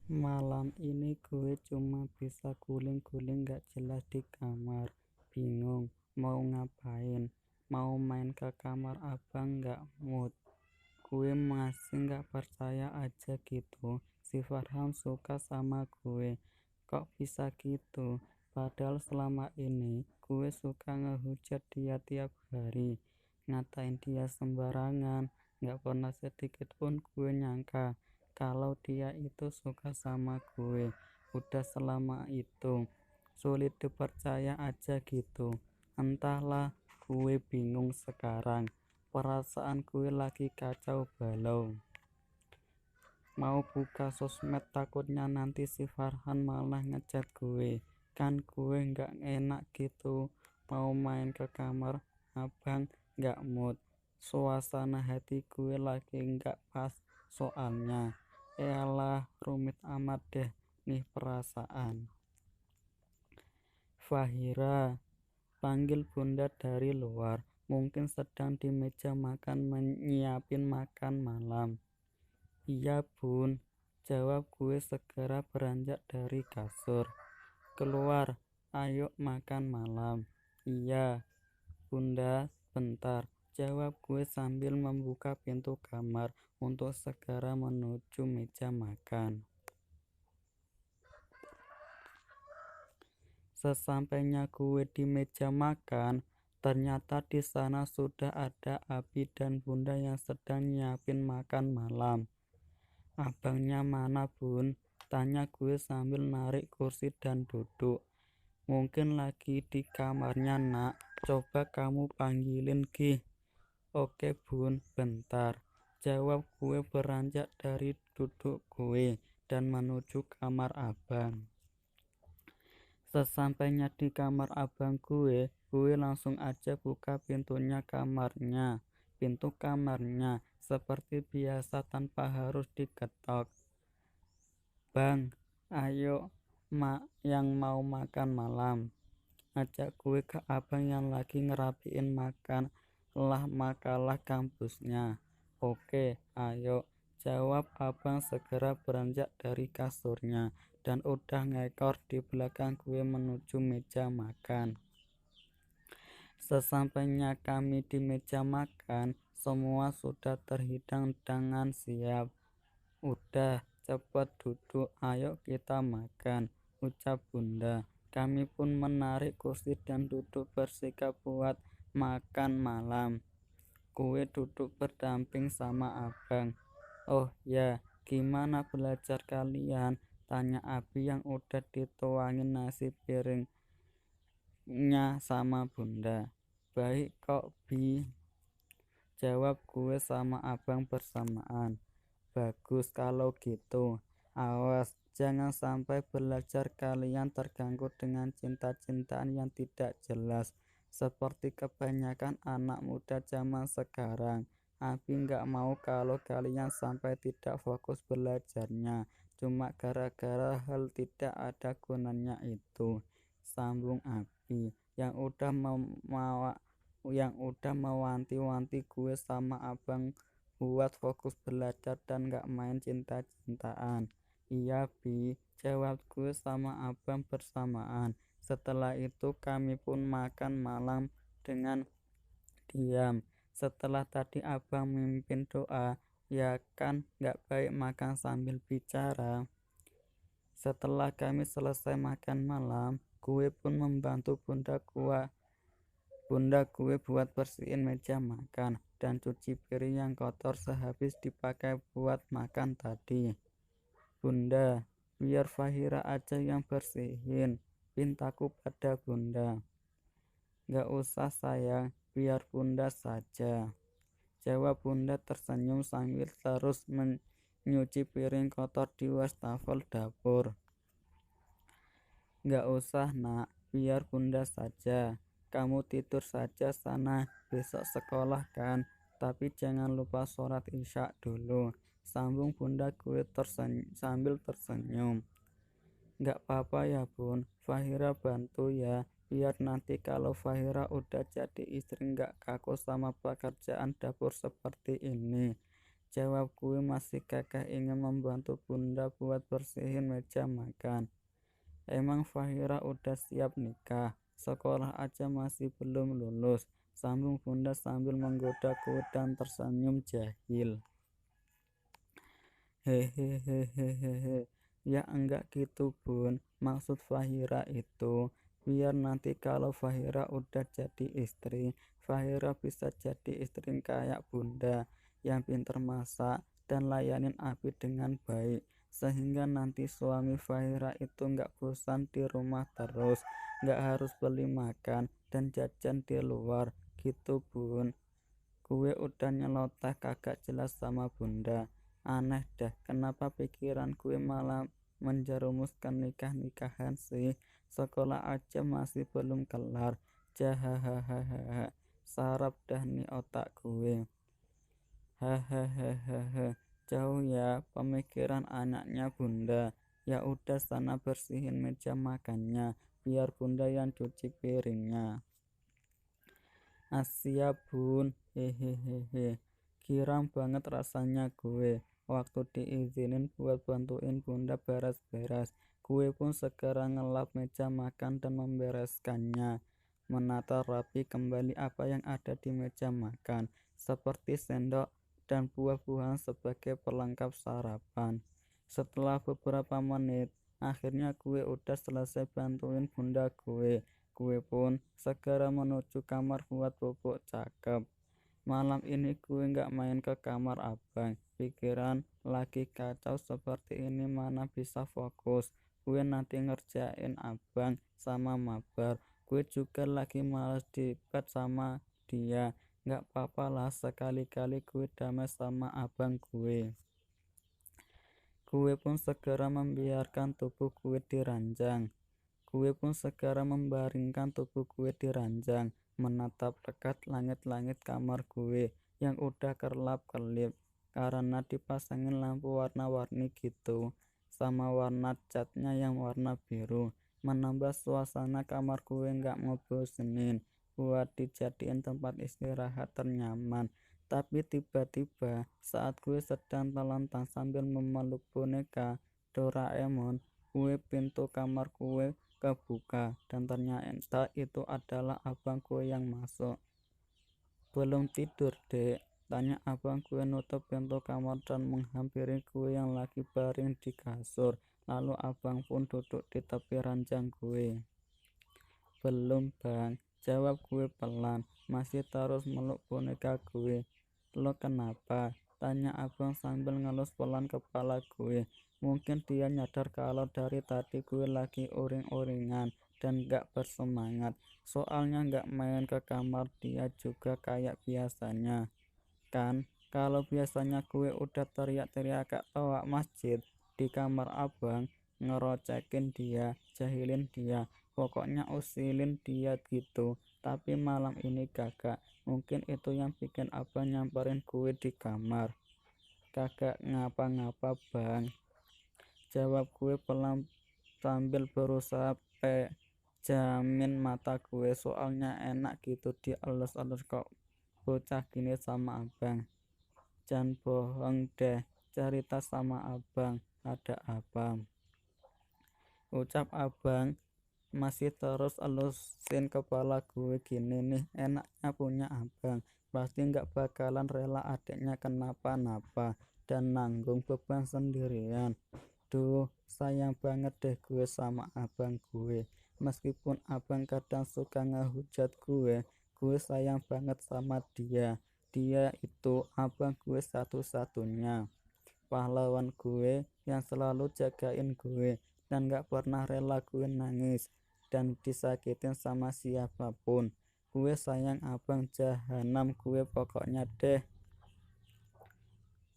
Malam ini gue cuma bisa guling-guling gak jelas di kamar. Bingung mau ngapain. Mau main ke kamar abang gak mood. Gue masih gak percaya aja gitu. Si Farham suka sama gue. Kok bisa gitu? Padahal selama ini gue suka ngehujat dia tiap hari. Ngatain dia sembarangan. Gak pernah sedikit pun gue nyangka kalau dia itu suka sama gue. Udah selama itu sulit dipercaya aja gitu. Entahlah, gue bingung sekarang. Perasaan gue lagi kacau balau. Mau buka sosmed takutnya nanti si Farhan malah ngechat gue. Kan gue gak enak gitu. Mau main ke kamar abang gak mood. Suasana hati gue lagi gak pas soalnya. Elah, rumit amat deh nih perasaan. Fahira, panggil bunda dari luar. Mungkin sedang di meja makan menyiapin makan malam. Iya bun, jawab gue segera beranjak dari kasur. Keluar, ayo makan malam. Iya, bunda, bentar. Jawab gue sambil membuka pintu kamar untuk segera menuju meja makan. Sesampainya gue di meja makan, ternyata di sana sudah ada Abi dan Bunda yang sedang nyiapin makan malam. Abangnya mana bun? Tanya gue sambil narik kursi dan duduk. Mungkin lagi di kamarnya nak. Coba kamu panggilin Gih. Oke bun, bentar. Jawab gue beranjak dari duduk gue dan menuju kamar abang. Sesampainya di kamar abang gue langsung aja buka pintu kamarnya seperti biasa tanpa harus diketok. Bang, ayo mak yang mau makan malam. Ajak gue ke abang yang lagi ngerapiin makan lah makalah kampusnya. Oke, ayo. Jawab abang segera beranjak dari kasurnya dan udah ngekor di belakang gue menuju meja makan. Sesampainya kami di meja makan, semua sudah terhidang dengan siap. Udah, cepat duduk, ayo kita makan, ucap bunda. Kami pun menarik kursi dan duduk bersikap buat makan malam. Gue duduk berdamping sama abang. Oh ya, gimana belajar kalian? Tanya Abi yang udah dituangin nasi piringnya sama bunda. Baik kok Bi, jawab gue sama abang bersamaan. Bagus kalau gitu. Awas, jangan sampai belajar kalian terganggu dengan cinta-cintaan yang tidak jelas. Seperti kebanyakan anak muda zaman sekarang. Abi nggak mau kalau kalian sampai tidak fokus belajarnya. Cuma gara-gara hal tidak ada gunanya itu. Sambung Abi yang udah mewanti-wanti gue sama abang buat fokus belajar dan gak main cinta-cintaan. Iya Bi, jawab gue sama abang bersamaan. Setelah itu kami pun makan malam dengan diam. Setelah tadi abang mimpin doa, ya kan gak baik makan sambil bicara. Setelah kami selesai makan malam, gue pun membantu bunda gue buat bersihin meja makan dan cuci piring yang kotor sehabis dipakai buat makan tadi. Bunda, biar Fahira aja yang bersihin, pintaku pada bunda. Gak usah sayang, biar bunda saja. Jawab bunda tersenyum sambil terus menyuci piring kotor di wastafel dapur. Gak usah nak, biar bunda saja. Kamu tidur saja sana, besok sekolah kan. Tapi jangan lupa sholat isya dulu. Sambung bunda gue sambil tersenyum. Gak apa-apa ya bun, Fahira bantu ya. Biar nanti kalau Fahira udah jadi istri gak kaku sama pekerjaan dapur seperti ini. Jawab gue masih. Kakak ingin membantu bunda buat bersihin meja makan. Emang Fahira udah siap nikah? Sekolah aja masih belum lulus, sambung bunda sambil menggoda gue dan tersenyum jahil. Hehehehehe. Ya enggak gitu bun, maksud Fahira itu biar nanti kalau Fahira udah jadi istri, Fahira bisa jadi istri kayak bunda yang pintar masak dan layanin Abi dengan baik, sehingga nanti suami Fahira itu nggak bosan di rumah terus, nggak harus beli makan dan jajan di luar gitu bun. Gue udah nyeloteh kagak jelas sama bunda. Aneh dah, kenapa pikiran gue malah menjerumuskan nikah-nikahan sih? Sekolah aja masih belum kelar. Jahahaha. Sarap dah nih otak gue. Hahaha. Jauh ya pemikiran anaknya bunda. Ya udah sana bersihin meja makannya, biar bunda yang cuci piringnya. Asia bun, hehehehe. Girang banget rasanya gue waktu diizinin buat bantuin bunda beres-beres. Gue pun segera ngelap meja makan dan membereskannya, menata rapi kembali apa yang ada di meja makan, seperti sendok dan buah-buahan sebagai pelengkap sarapan. Setelah beberapa menit, akhirnya gue udah selesai bantuin bunda gue. Gue pun segera menuju kamar buat bobok cakep. Malam ini gue gak main ke kamar abang. Pikiran lagi kacau seperti ini mana bisa fokus. Gue nanti ngerjain abang sama mabar. Gue juga lagi males dipet sama dia. Gak apa-apa lah sekali-kali gue damai sama abang gue. Gue pun segera membiarkan tubuh gue diranjang. Gue pun segera membaringkan tubuh gue di ranjang, menatap dekat langit-langit kamar gue yang udah kerlap-kerlip karena dipasangin lampu warna-warni gitu, sama warna catnya yang warna biru, menambah suasana kamar gue nggak ngebosenin buat dijadiin tempat istirahat ternyaman. Tapi tiba-tiba saat gue sedang terlentang sambil memeluk boneka Doraemon, pintu kamar gue kebuka dan ternyata itu adalah abang gue yang masuk. Belum tidur dek, tanya abang gue nutup pintu kamar dan menghampiri gue yang lagi baring di kasur. Lalu abang pun duduk di tepi ranjang gue. Belum bang, jawab gue pelan, masih terus meluk boneka gue. Lo kenapa? Tanya abang sambil ngelus pelan kepala gue. Mungkin dia nyadar kalau dari tadi gue lagi uring-uringan dan gak bersemangat. Soalnya gak main ke kamar dia juga kayak biasanya. Kan kalau biasanya gue udah teriak-teriak gak tawa masjid, di kamar abang ngerocekin dia, jahilin dia, pokoknya usilin dia gitu. Tapi malam ini kagak. Mungkin itu yang bikin abang nyamperin gue di kamar. Kagak ngapa-ngapa bang, jawab gue pelan sambil berusaha pejamin mata gue. Soalnya enak gitu dielus-elus kok bocah gini sama abang. Jangan bohong deh, cerita sama abang, ada apa? Ucap abang masih terus elusin kepala gue. Gini nih enaknya punya abang, pasti gak bakalan rela adiknya kenapa-napa dan nanggung beban sendirian. Duh, sayang banget deh gue sama abang gue. Meskipun abang kadang suka ngehujat gue sayang banget sama dia. Dia itu abang gue satu-satunya, pahlawan gue yang selalu jagain gue dan gak pernah rela gue nangis dan disakitin sama siapapun. Gue sayang abang jahanam gue pokoknya deh.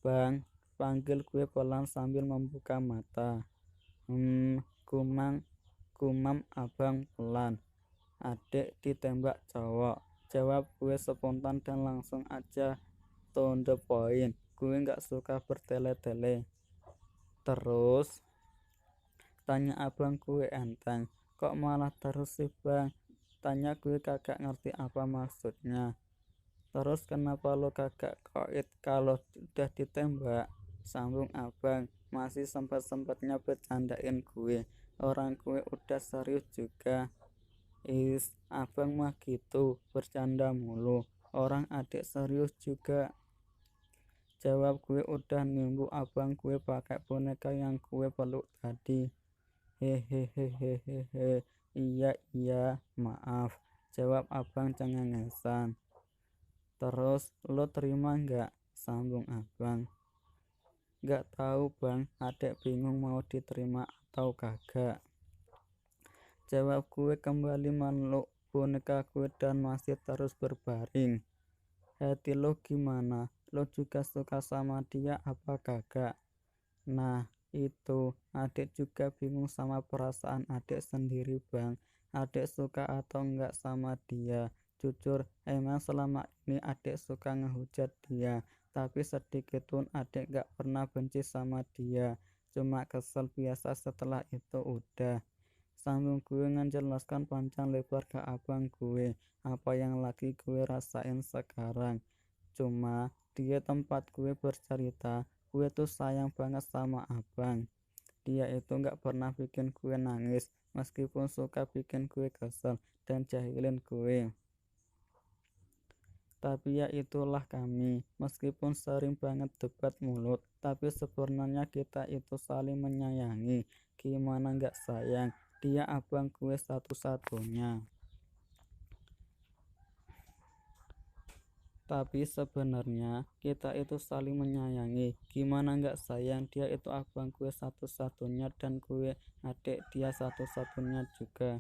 Bang, panggil gue pelan sambil membuka mata. Kumam abang pelan. Adik ditembak cowok, jawab gue spontan dan langsung aja to the point. Gue gak suka bertele-tele. Terus tanya abang gue enteng. Kok malah terus sih bang? Tanya gue kagak ngerti apa maksudnya. Terus kenapa lo kagak koit kalau udah ditembak? Sambung abang, masih sempat-sempatnya bercandain gue. Orang gue udah serius juga. Is, abang mah gitu, bercanda mulu. Orang adik serius juga. Jawab gue udah nimbu abang gue pakai boneka yang gue peluk tadi. Hehehehehe, iya iya, maaf. Jawab abang cengengesan. Terus lo terima nggak? Sambung abang. Nggak tahu bang, adek bingung mau diterima atau kagak. Jawab gue kembali meluk boneka gue dan masih terus berbaring. Hati lo gimana? Lo juga suka sama dia apa kagak? Nah itu, adik juga bingung sama perasaan adik sendiri bang. Adik suka atau enggak sama dia? Jujur, emang selama ini adik suka ngehujat dia, tapi sedikit pun adik gak pernah benci sama dia. Cuma kesel biasa, setelah itu udah. Sambung gue ngejelaskan panjang lebar ke abang gue apa yang lagi gue rasain sekarang. Cuma dia tempat gue bercerita, gue tuh sayang banget sama abang. Dia itu gak pernah bikin gue nangis, meskipun suka bikin gue kesel dan jahilin gue. Tapi ya itulah kami, meskipun sering banget debat mulut, tapi sebenarnya kita itu saling menyayangi. Gimana gak sayang, dia abang gue satu-satunya. Tapi sebenarnya kita itu saling menyayangi. Gimana gak sayang, dia itu abang gue satu-satunya dan gue adik dia satu-satunya juga.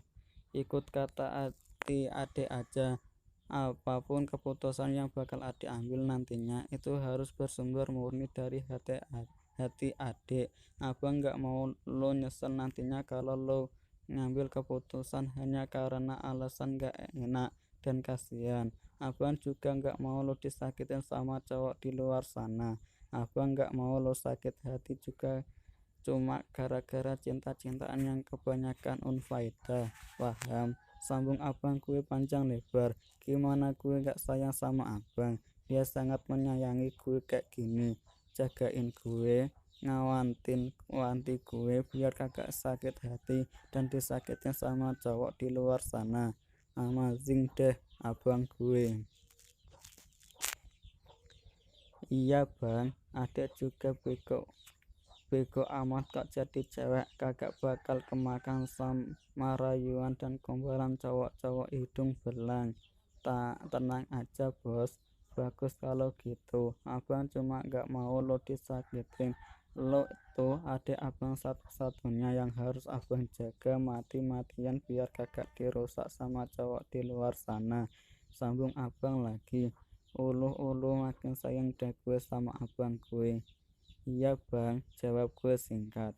Ikut kata adik aja. Apapun keputusan yang bakal adik ambil nantinya itu harus bersumber murni dari hati adik. Abang gak mau lo nyesel nantinya kalau lo ngambil keputusan hanya karena alasan gak enak dan kasihan. Abang juga gak mau lo disakitin sama cowok di luar sana. Abang gak mau lo sakit hati juga cuma gara-gara cinta-cintaan yang kebanyakan unfaedah. Paham? Sambung abang gue panjang lebar. Gimana gue gak sayang sama abang? Dia sangat menyayangi gue kayak gini, jagain gue, wanti gue biar kagak sakit hati dan disakitin sama cowok di luar sana. Amazing deh abang gue. Iya bang, adek juga bego amat kok jadi cewek, kagak bakal kemakan sama rayuan dan gombalan cowok-cowok hidung belang. Tenang aja bos, bagus kalau gitu. Abang cuma gak mau lo disakitin. Lo tuh adik abang satu-satunya yang harus abang jaga mati-matian biar kagak dirusak sama cowok di luar sana. Sambung abang lagi. Uluh makin sayang deh gue sama abang gue. Iya bang, jawab gue singkat.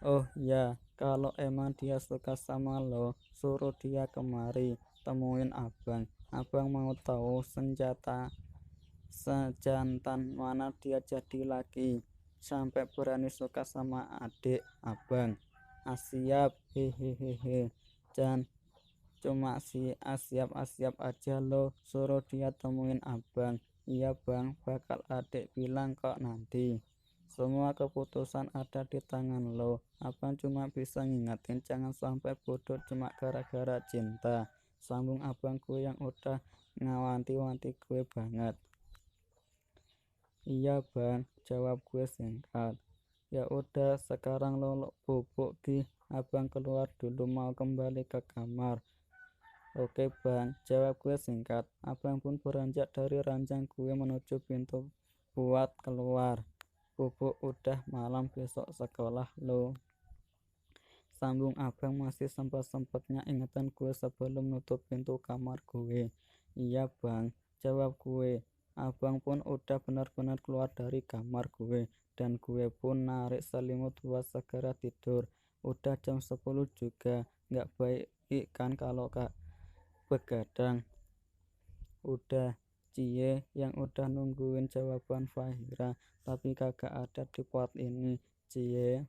Oh ya, kalau emang dia suka sama lo, suruh dia kemari, temuin abang. Abang mau tahu sejantan mana dia jadi lagi, sampai berani suka sama adik abang. Siap, hehehehe. Dan cuma siap aja lo, suruh dia temuin abang. Iya bang, bakal adik bilang kok nanti. Semua keputusan ada di tangan lo. Abang cuma bisa ngingetin jangan sampai bodoh cuma gara-gara cinta. Sambung abang gue yang udah ngawanti-wanti gue banget. Iya bang, jawab gue singkat. Ya udah, sekarang lo bubuk di. Abang keluar dulu mau kembali ke kamar. Oke bang, jawab gue singkat. Abang pun beranjak dari ranjang gue menuju pintu buat keluar. Bubuk, udah malam, besok sekolah lo. Sambung abang masih sempat-sempatnya ingetan gue sebelum nutup pintu kamar gue. Iya bang, jawab gue. Abang pun udah benar-benar keluar dari kamar gue dan gue pun narik selimut buat segera tidur. Udah jam 10 juga, gak baik kan kalau begadang. Udah, Cie yang udah nungguin jawaban Fahira, tapi kagak ada di part ini. Cie